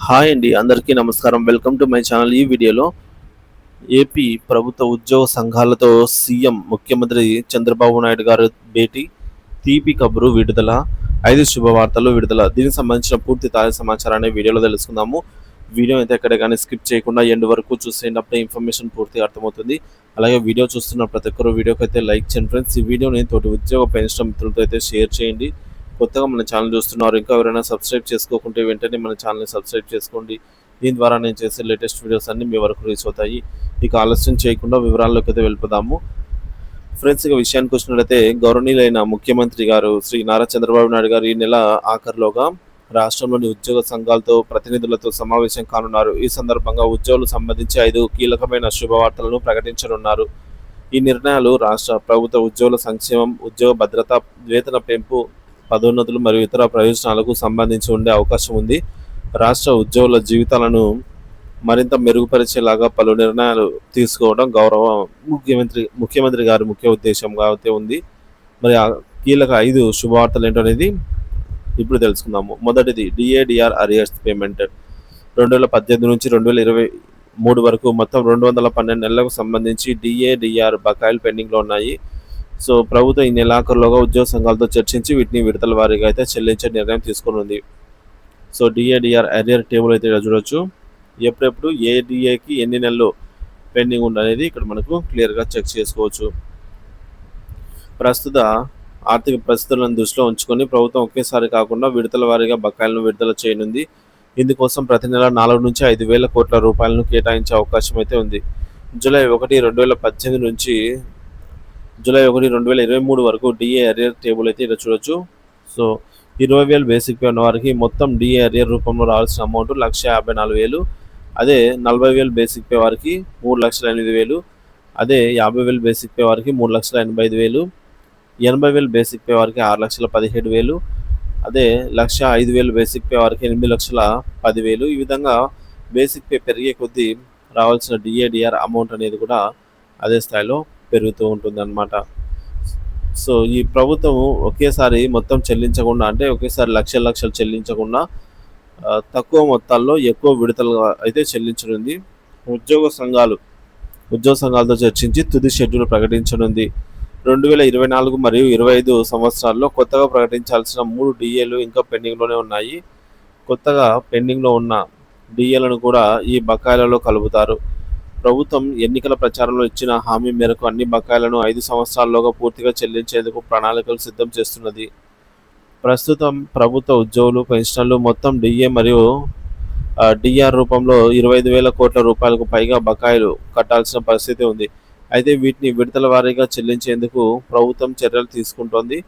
Hi అండి, అందరికీ నమస్కారం. Welcome to my channel. ఈ వీడియోలో ఏపీ ప్రభుత్వ ఉద్యోగ సంఘాలతో సీఎం ముఖ్యమంత్రి చంద్రబాబు నాయుడు గారు భేటీ, తీపి కబురు విడుదల, 5 శుభవార్తలు విడుదల. దీనికి సంబంధించిన పూర్తి తాజా సమాచారాన్ని వీడియోలో తెలుసుకుందాము. వీడియో అయితే ఎక్కడ కానీ స్కిప్ చేయకుండా ఎండ్ వరకు చూసేటప్పుడే ఇన్ఫర్మేషన్ పూర్తిగా అర్థమవుతుంది. అలాగే వీడియో చూస్తున్న ప్రతి ఒక్కరు వీడియోకి అయితే లైక్ చేయండి ఫ్రెండ్స్. ఈ వీడియోని తోటి ఉద్యోగ పెన్షన్ మిత్రులతో అయితే షేర్ చేయండి. కొత్తగా మన ఛానల్ చూస్తున్నారు, ఇంకా ఎవరైనా సబ్స్క్రైబ్ చేసుకోకుంటే వెంటనే మన ఛానల్ని సబ్స్క్రైబ్ చేసుకోండి. దీని ద్వారా నేను చేసే లేటెస్ట్ వీడియోస్ అన్ని మీ వరకు రీచ్ అవుతాయి. ఇక ఆలస్యం చేయకుండా వివరాల్లోకి అయితే వెళ్ళిపోదాము ఫ్రెండ్స్. ఇక విషయానికి వచ్చినట్లయితే గౌరవనీయులైన ముఖ్యమంత్రి గారు శ్రీ నారా చంద్రబాబు నాయుడు గారు ఈ నెల ఆఖరిలోగా రాష్ట్రంలోని ఉద్యోగ సంఘాలతో ప్రతినిధులతో సమావేశం కానున్నారు. ఈ సందర్భంగా ఉద్యోగులకు సంబంధించి 5 కీలకమైన శుభవార్తలను ప్రకటించనున్నారు. ఈ నిర్ణయాలు రాష్ట్ర ప్రభుత్వ ఉద్యోగుల సంక్షేమం, ఉద్యోగ భద్రత, వేతన పెంపు, పదోన్నతులు మరియు ఇతర ప్రయోజనాలకు సంబంధించి ఉండే అవకాశం ఉంది. రాష్ట్ర ఉద్యోగుల జీవితాలను మరింత మెరుగుపరిచేలాగా పలు నిర్ణయాలు తీసుకోవడం గౌరవ ముఖ్యమంత్రి గారి ముఖ్య ఉద్దేశంగా అయితే ఉంది. మరి ఆ కీలక 5 శుభవార్తలు ఏంటనేది ఇప్పుడు తెలుసుకుందాము. మొదటిది డిఏడిఆర్ అరియర్స్ పేమెంట్. 2018 నుంచి 2023 వరకు మొత్తం 212 నెలలకు సంబంధించి డిఏడిఆర్ బకాయిలు పెండింగ్లో ఉన్నాయి. సో ప్రభుత్వం ఈ నెలాఖరులోగా ఉద్యోగ సంఘాలతో చర్చించి వీటిని విడతల వారీగా అయితే చెల్లించే నిర్ణయం తీసుకుని. సో డిఏడిఆర్ అరియర్ టేబుల్ అయితే ఇక్కడ చూడొచ్చు. ఎప్పుడెప్పుడు ఏ డిఏకి ఎన్ని నెలలు పెండింగ్ ఉండనేది ఇక్కడ మనకు క్లియర్గా చెక్ చేసుకోవచ్చు. ప్రస్తుత ఆర్థిక పరిస్థితులను దృష్టిలో ఉంచుకొని ప్రభుత్వం ఒకేసారి కాకుండా విడతల వారీగా బకాయిలను విడుదల చేయనుంది. ఇందుకోసం ప్రతి నెల 4 నుంచి 5 వేల కోట్ల రూపాయలను కేటాయించే అవకాశం అయితే ఉంది. జూలై 1, 2018 నుంచి జూలై 1, 2023 వరకు డిఏ అరియర్ టేబుల్ అయితే ఇక్కడ చూడొచ్చు. సో 20,000 బేసిక్ పే ఉన్న వారికి మొత్తం డిఏ అరియర్ రూపంలో రావాల్సిన అమౌంట్ 1,54,000. అదే 40,000 బేసిక్ పే వారికి 3,08,000. అదే 50,000 బేసిక్ పే వారికి 3,85,000. 80,000 బేసిక్ పే వారికి 6,17,000. అదే 1,05,000 బేసిక్ పే వారికి 8,10,000. ఈ విధంగా బేసిక్ పే పెరిగే కొద్దీ రావాల్సిన డిఏడిఆర్ అమౌంట్ అనేది కూడా అదే స్థాయిలో పెరుగుతూ ఉంటుందన్నమాట. సో ఈ ప్రభుత్వం ఒకేసారి మొత్తం చెల్లించకుండా, అంటే ఒకేసారి లక్షలు చెల్లించకుండా తక్కువ మొత్తాల్లో ఎక్కువ విడతలుగా అయితే చెల్లించనుంది. ఉద్యోగ సంఘాలతో చర్చించి తుది షెడ్యూల్ ప్రకటించనుంది. 2024 మరియు 25 సంవత్సరాల్లో కొత్తగా ప్రకటించాల్సిన 3 డిఏలు ఇంకా పెండింగ్లోనే ఉన్నాయి. కొత్తగా పెండింగ్లో ఉన్న డిఏలను కూడా ఈ బకాయిలలో కలుపుతారు. ప్రభుత్వం ఎన్నికల ప్రచారంలో ఇచ్చిన హామీ మేరకు అన్ని బకాయిలను 5 సంవత్సరాల్లోగా పూర్తిగా చెల్లించేందుకు ప్రణాళికలు సిద్ధం చేస్తున్నది. ప్రస్తుతం ప్రభుత్వ ఉద్యోగులు, పెన్షనర్లు మొత్తం డిఏ మరియు డిఆర్ రూపంలో 25,000 కోట్ల రూపాయలకు పైగా బకాయిలు కట్టాల్సిన పరిస్థితి ఉంది. అయితే వీటిని విడతల వారీగా చెల్లించేందుకు ప్రభుత్వం చర్యలు తీసుకుంటోంది.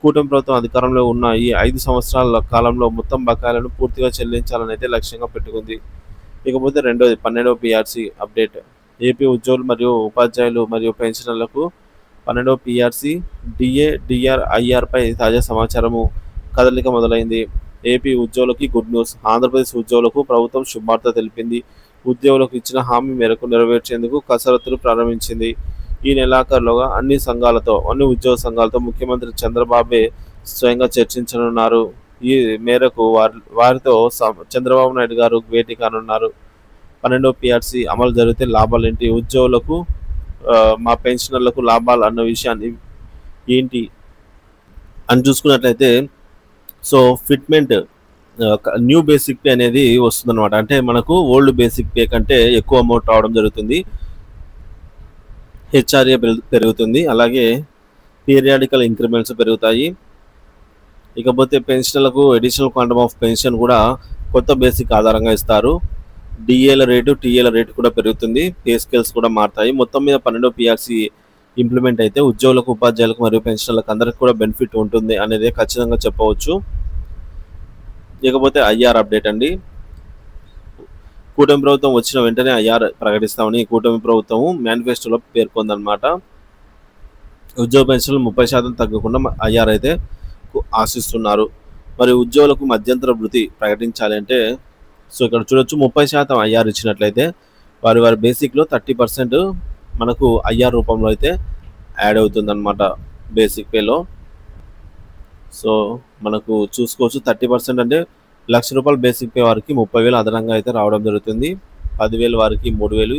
కూటమి ప్రభుత్వం అధికారంలో ఉన్న ఈ 5 సంవత్సరాల కాలంలో మొత్తం బకాయిలను పూర్తిగా చెల్లించాలని అయితే లక్ష్యంగా పెట్టుకుంది. ఇకపోతే రెండోది 12వ పిఆర్సీ అప్డేట్. ఏపీ ఉద్యోగులు మరియు ఉపాధ్యాయులు మరియు పెన్షనర్లకు 12వ పిఆర్సీ, డిఏ, డిఆర్, ఐఆర్పై తాజా సమాచారము కదలిక మొదలైంది. ఏపీ ఉద్యోగులకి గుడ్ న్యూస్. ఆంధ్రప్రదేశ్ ఉద్యోగులకు ప్రభుత్వం శుభార్త తెలిపింది. ఉద్యోగులకు ఇచ్చిన హామీ మేరకు నెరవేర్చేందుకు కసరత్తులు ప్రారంభించింది. ఈ నెలాఖరులోగా అన్ని ఉద్యోగ సంఘాలతో ముఖ్యమంత్రి చంద్రబాబే స్వయంగా చర్చించనున్నారు. ఈ మేరకు వారితో చంద్రబాబు నాయుడు గారు భేటీ కానున్నారు. 12వ పిఆర్సీ అమలు జరిగితే లాభాలేంటి, ఉద్యోగులకు మా పెన్షనర్లకు లాభాలు అన్న విషయాన్ని ఏంటి అని చూసుకున్నట్లయితే, so fitment new basic pay అనేది వస్తుందన్నమాట. అంటే మనకు ఓల్డ్ బేసిక్ పే కంటే ఎక్కువ అమౌంట్ రావడం జరుగుతుంది. హెచ్ఆర్ఏ పెరుగుతుంది. అలాగే పీరియాడికల్ ఇంక్రిమెంట్స్ పెరుగుతాయి. ఇకపోతే పెన్షన్లకు అడిషనల్ క్వాంటమ్ ఆఫ్ పెన్షన్ కూడా కొత్త బేసిక్ ఆధారంగా ఇస్తారు. డిఏల రేటు, టీఏల రేటు కూడా పెరుగుతుంది. పే స్కేల్స్ కూడా మారుతాయి. మొత్తం మీద 12వ పిఆర్సీ ఇంప్లిమెంట్ అయితే ఉద్యోగులకు, ఉపాధ్యాయులకు మరియు పెన్షనర్లకు అందరికీ కూడా బెనిఫిట్ ఉంటుంది అనేది ఖచ్చితంగా చెప్పవచ్చు. ఇకపోతే ఐఆర్ అప్డేట్ అండి. కూటమి ప్రభుత్వం వచ్చిన వెంటనే ఐఆర్ ప్రకటిస్తామని కూటమి ప్రభుత్వం మేనిఫెస్టోలో పేర్కొందనమాట. ఉద్యోగ పెన్షన్లు 30% తగ్గకుండా ఐఆర్ అయితే ఆశిస్తున్నారు. మరి ఉద్యోగులకు మధ్యంతర వృత్తి ప్రకటించాలి అంటే, సో ఇక్కడ చూడొచ్చు 30% ఐఆర్ ఇచ్చినట్లయితే వారి బేసిక్లో 30% మనకు ఐఆర్ రూపంలో అయితే యాడ్ అవుతుందన్నమాట బేసిక్ పేలో. సో మనకు చూసుకోవచ్చు 30% అంటే రూ. 1,00,000 బేసిక్ పే వారికి 30,000 అదనంగా అయితే రావడం జరుగుతుంది. 10,000 వారికి 3,000,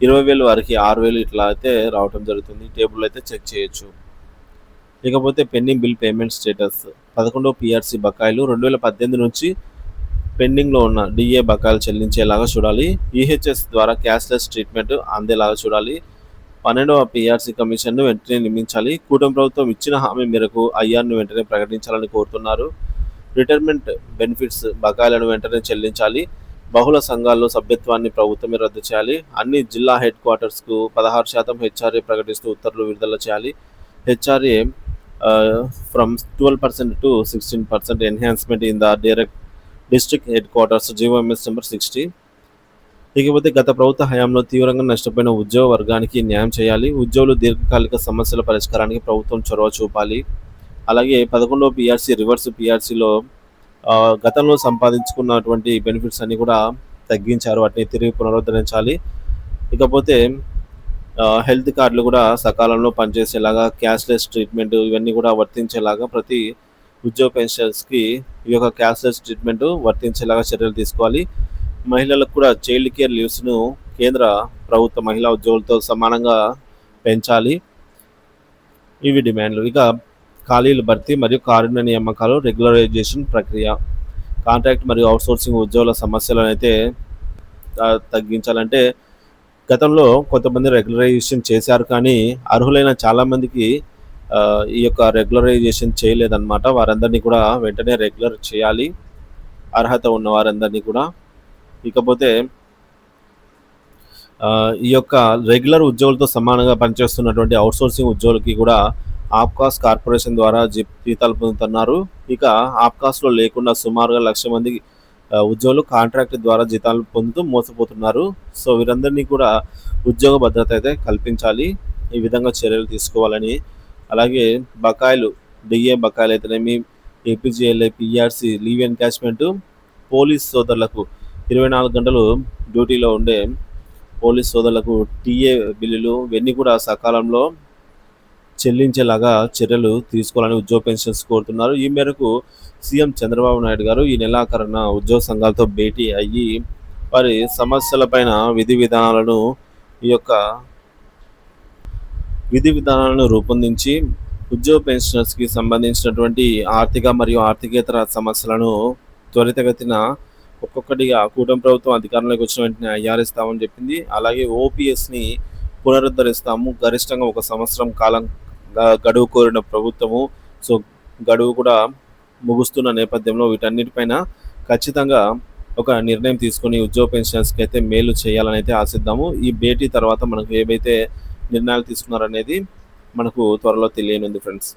20,000 వారికి 6,000 ఇట్లా అయితే రావడం జరుగుతుంది. టేబుల్ అయితే చెక్ చేయొచ్చు. ఇకపోతే పెండింగ్ బిల్ పేమెంట్ స్టేటస్ 11వ పీఆర్సీ బకాయిలు 2018 నుంచి పెండింగ్‌లో ఉన్న డీఏ బకాయిలు చెల్లించేలాగా చూడాలి. ఈహెచ్ఎస్ ద్వారా క్యాష్‌లెస్ ట్రీట్మెంట్ అందేలాగా చూడాలి. 12వ పీఆర్సీ కమిషన్‌ను వెంటనే నియమించాలి. కూటమి ప్రభుత్వం ఇచ్చిన హామీ మేరకు ఐఆర్‌ను వెంటనే ప్రకటించాలని కోరుతున్నారు. రిటైర్మెంట్ బెనిఫిట్స్ బకాయిలను వెంటనే చెల్లించాలి. బహుళ సంఘాల్లో సభ్యత్వాన్ని ప్రభుత్వమే రద్దు చేయాలి. అన్ని జిల్లా హెడ్ క్వార్టర్స్‌కు 16% హెచ్ఆర్ఏ ప్రకటిస్తూ ఉత్తర్వులు విడుదల చేయాలి. HRA from 12% to 16% enhancement in the district head quarters GOMS number 60. ఇకపోతే గత ప్రభుత్వ హయాంలో తీవ్రంగా నష్టపోయిన ఉద్యోగ వర్గానికి న్యాయం చేయాలి. ఉద్యోగులు దీర్ఘకాలిక సమస్యల పరిష్కారానికి ప్రభుత్వం చొరవ చూపాలి. అలాగే 11వ పీఆర్సీ రివర్స్ పీఆర్సీలో గతంలో సంపాదించుకున్నటువంటి బెనిఫిట్స్ అన్నీ కూడా తగ్గించారు. వాటిని తిరిగి పునరుద్ధరించాలి. ఇకపోతే హెల్త్ కార్డులు కూడా సకాలంలో పనిచేసేలాగా క్యాష్‌లెస్ ట్రీట్మెంట్ ఇవన్నీ కూడా వర్తించేలాగా ప్రతి ఉద్యోగ పెన్షనర్స్‌కి ఈ యొక్క క్యాష్‌లెస్ ట్రీట్మెంట్ వర్తించేలాగా చర్యలు తీసుకోవాలి. మహిళలకు కూడా చైల్డ్ కేర్ లీవ్స్‌ను కేంద్ర ప్రభుత్వ మహిళా ఉద్యోగులతో సమానంగా పెంచాలి. ఇవి డిమాండ్లు. ఇక ఖాళీల భర్తీ మరియు కారుణ్య నియామకాలు రెగ్యులరైజేషన్ ప్రక్రియ కాంట్రాక్ట్ మరియు అవుట్‌సోర్సింగ్ ఉద్యోగుల సమస్యలనైతే తగ్గించాలంటే గతంలో కొంతమంది రెగ్యులరైజేషన్ చేశారు. కానీ అర్హులైన చాలామందికి ఈ యొక్క రెగ్యులరైజేషన్ చేయలేదన్నమాట. వారందరినీ కూడా వెంటనే రెగ్యులర్ చేయాలి. అర్హత ఉన్న వారందరినీ కూడా. ఇకపోతే ఈ యొక్క రెగ్యులర్ ఉద్యోగులతో సమానంగా పనిచేస్తున్నటువంటి అవుట్‌సోర్సింగ్ ఉద్యోగులకి కూడా ఆప్కాస్ కార్పొరేషన్ ద్వారా జీతాలు పొందుతున్నారు. ఇక ఆప్కాస్‌లో లేకుండా సుమారుగా 1,00,000 మంది ఉద్యోగులు కాంట్రాక్ట్ ద్వారా జీతాలు పొందుతూ మోసపోతున్నారు. సో వీరందరినీ కూడా ఉద్యోగ భద్రత అయితే కల్పించాలి. ఈ విధంగా చర్యలు తీసుకోవాలని, అలాగే బకాయిలు డీఏ బకాయిలు అయితేనేమి, APGLI, PRC, leave encashment, police సోదరులకు 24 గంటలు డ్యూటీలో ఉండే పోలీస్ సోదరులకు టీఏ బిల్లులు ఇవన్నీ కూడా సకాలంలో చెల్లించేలాగా చర్యలు తీసుకోవాలని ఉద్యోగ పెన్షనర్స్ కోరుతున్నారు. ఈ మేరకు సీఎం చంద్రబాబు నాయుడు గారు ఈ నెలాఖరున ఉద్యోగ సంఘాలతో భేటీ అయ్యి వారి సమస్యలపైన విధి విధానాలను రూపొందించి ఉద్యోగ పెన్షనర్స్‌కి సంబంధించినటువంటి ఆర్థిక మరియు ఆర్థికేతర సమస్యలను త్వరితగతిన ఒక్కొక్కటిగా కూటమి ప్రభుత్వం అధికారంలోకి వచ్చిన వెంటనే ఐఆర్ ఇస్తామని చెప్పింది. అలాగే ఓపీఎస్‌ని పునరుద్ధరిస్తాము. గరిష్టంగా 1 సంవత్సరం కాలం గడువు కోరిన ప్రభుత్వము. సో గడువు కూడా ముగుస్తున్న నేపథ్యంలో వీటన్నిటిపైన ఖచ్చితంగా ఒక నిర్ణయం తీసుకొని ఉద్యోగ పెన్షనర్స్‌కి అయితే మేలు చేయాలని అయితే ఆశిద్దాము. ఈ భేటీ తర్వాత మనకు ఏవైతే నిర్ణయాలు తీసుకున్నారనేది మనకు త్వరలో తెలియనుంది ఫ్రెండ్స్.